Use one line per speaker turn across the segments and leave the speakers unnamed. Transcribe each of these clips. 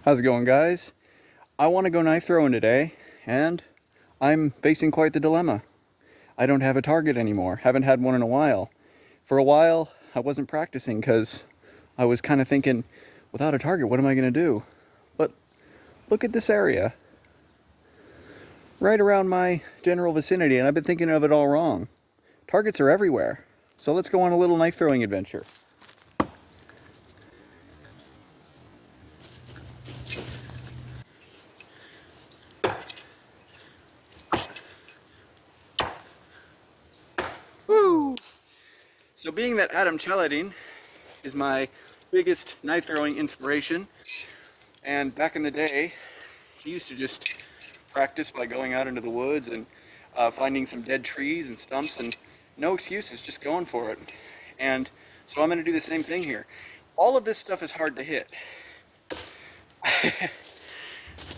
How's it going, guys? I want to go knife throwing today, and I'm facing quite the dilemma. I don't have a target anymore. Haven't had one in a while. For a while, I wasn't practicing because I was kind of thinking, without a target, what am I going to do? But look at this area. Right around my general vicinity, and I've been thinking of it all wrong. Targets are everywhere. So let's go on a little knife throwing adventure. Woo! So being that Adam Chaladin is my biggest knife throwing inspiration, and back in the day he used to just practice by going out into the woods and finding some dead trees and stumps, and no excuses, just going for it. And so I'm going to do the same thing here. All of this stuff is hard to hit.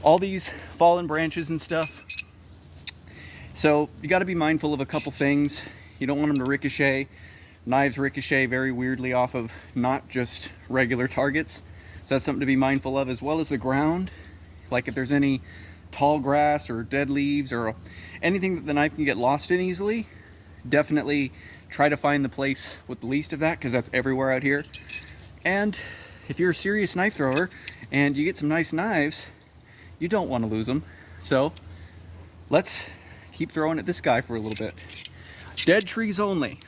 All these fallen branches and stuff. So you got to be mindful of a couple things. You don't want them to ricochet. Knives ricochet very weirdly off of not just regular targets. So that's something to be mindful of, as well as the ground. Like if there's any tall grass or dead leaves or anything that the knife can get lost in easily, definitely try to find the place with the least of that, because that's everywhere out here. And if you're a serious knife thrower and you get some nice knives, you don't want to lose them. So let's keep throwing at this guy for a little bit. Dead trees only.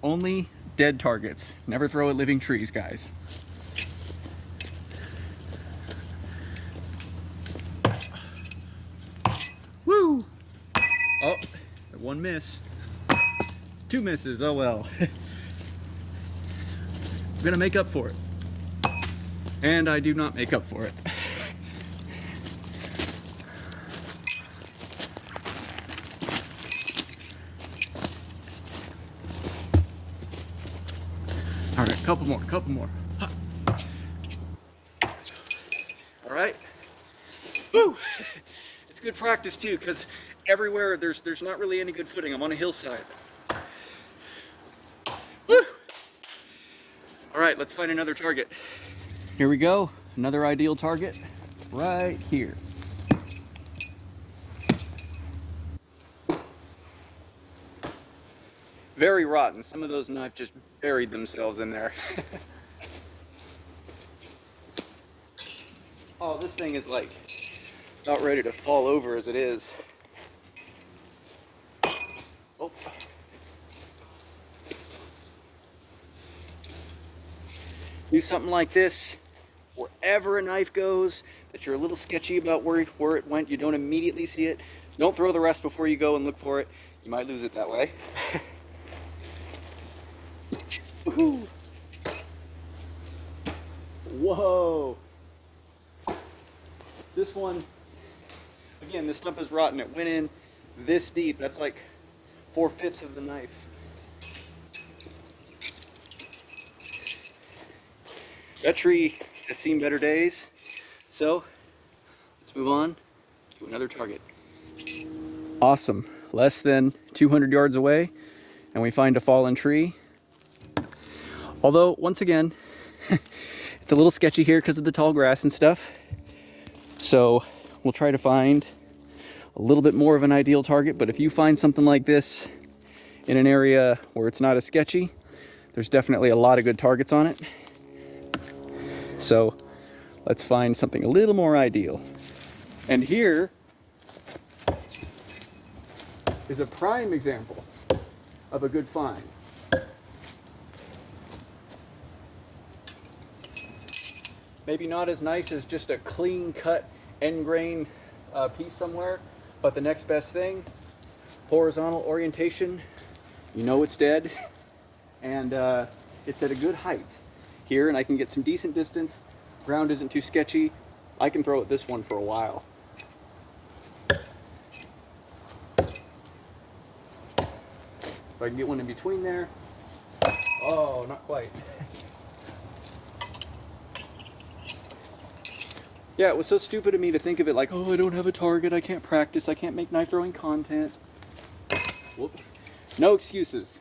Only dead targets. Never throw at living trees, guys. Woo! Oh, one miss. Two misses, oh well. I'm gonna make up for it. And I do not make up for it. All right, couple more. All right. Woo! It's good practice too, because everywhere there's not really any good footing. I'm on a hillside. Woo! All right, let's find another target. Here we go, another ideal target right here. Very rotten. Some of those knives just buried themselves in there. Oh, this thing is like about ready to fall over as it is. Oh. Do something like this wherever a knife goes that you're a little sketchy about where it went. You don't immediately see it. Don't throw the rest before you go and look for it. You might lose it that way. Whoa! This one, again, this stump is rotten. It went in this deep. That's like 4/5 of the knife. That tree has seen better days. So let's move on to another target. Awesome. Less than 200 yards away, and we find a fallen tree. Although, once again, it's a little sketchy here because of the tall grass and stuff. So we'll try to find a little bit more of an ideal target. But if you find something like this in an area where it's not as sketchy, there's definitely a lot of good targets on it. So let's find something a little more ideal. And here is a prime example of a good find. Maybe not as nice as just a clean cut end grain piece somewhere, but the next best thing, horizontal orientation, you know it's dead, and it's at a good height here, and I can get some decent distance. Ground isn't too sketchy. I can throw at this one for a while. If I can get one in between there. Oh, not quite. Yeah, it was so stupid of me to think of it like, oh, I don't have a target, I can't practice, I can't make knife throwing content. Whoop. No excuses.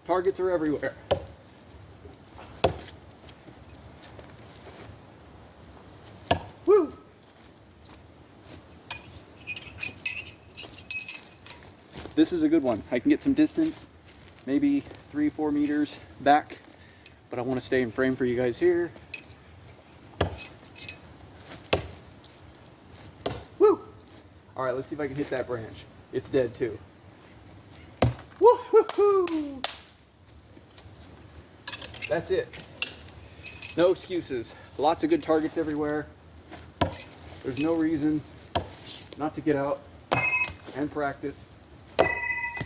Targets are everywhere. this is a good one. I can get some distance, maybe 3-4 meters back, but I want to stay in frame for you guys here. Woo! All right, let's see if I can hit that branch. It's dead too. Woo-hoo-hoo! That's it. No excuses. Lots of good targets everywhere. There's no reason not to get out and practice.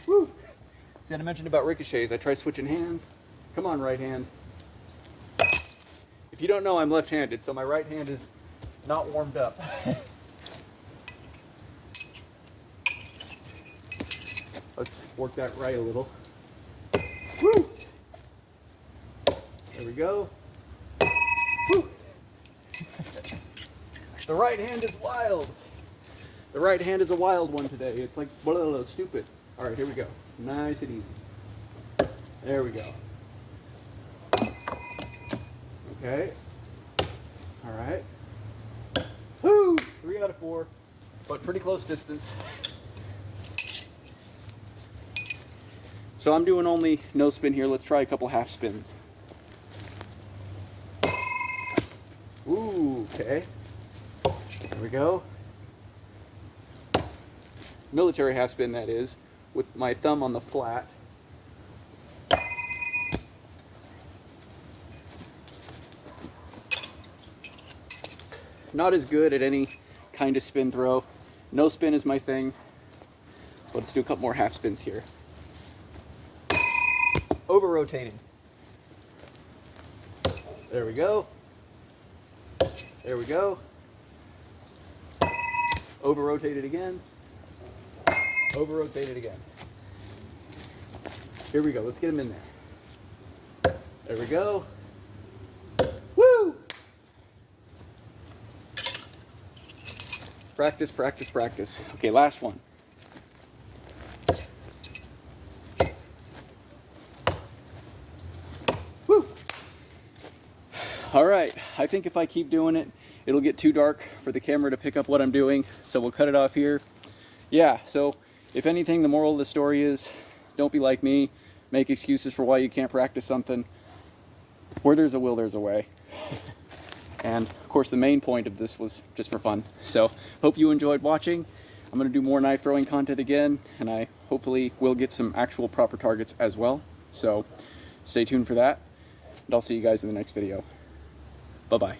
Woo! See, I mentioned about ricochets. I try switching hands. Come on, right hand. If you don't know, I'm left-handed, so my right hand is not warmed up. Let's work that right a little. Woo! There we go. Woo! The right hand is wild. The right hand is a wild one today. It's like blah, stupid. All right, here we go. Nice and easy. There we go. Okay. All right. Woo! 3 out of 4, but pretty close distance. So I'm doing only no spin here. Let's try a couple half spins. Ooh, okay. There we go. Military half spin, that is, with my thumb on the flat. Not as good at any kind of spin throw. No spin is my thing. Let's do a couple more half spins here. Over rotating. There we go. There we go. Over rotated again. Over rotated again. Here we go. Let's get them in there. There we go. Woo! Practice, practice, practice. Okay, last one. Woo! All right, I think if I keep doing it, it'll get too dark for the camera to pick up what I'm doing, so we'll cut it off here. Yeah, so if anything, the moral of the story is, don't be like me, make excuses for why you can't practice something. Where there's a will, there's a way. And of course, the main point of this was just for fun. So, hope you enjoyed watching. I'm going to do more knife throwing content again, and I hopefully will get some actual proper targets as well. So, stay tuned for that, and I'll see you guys in the next video. Bye-bye.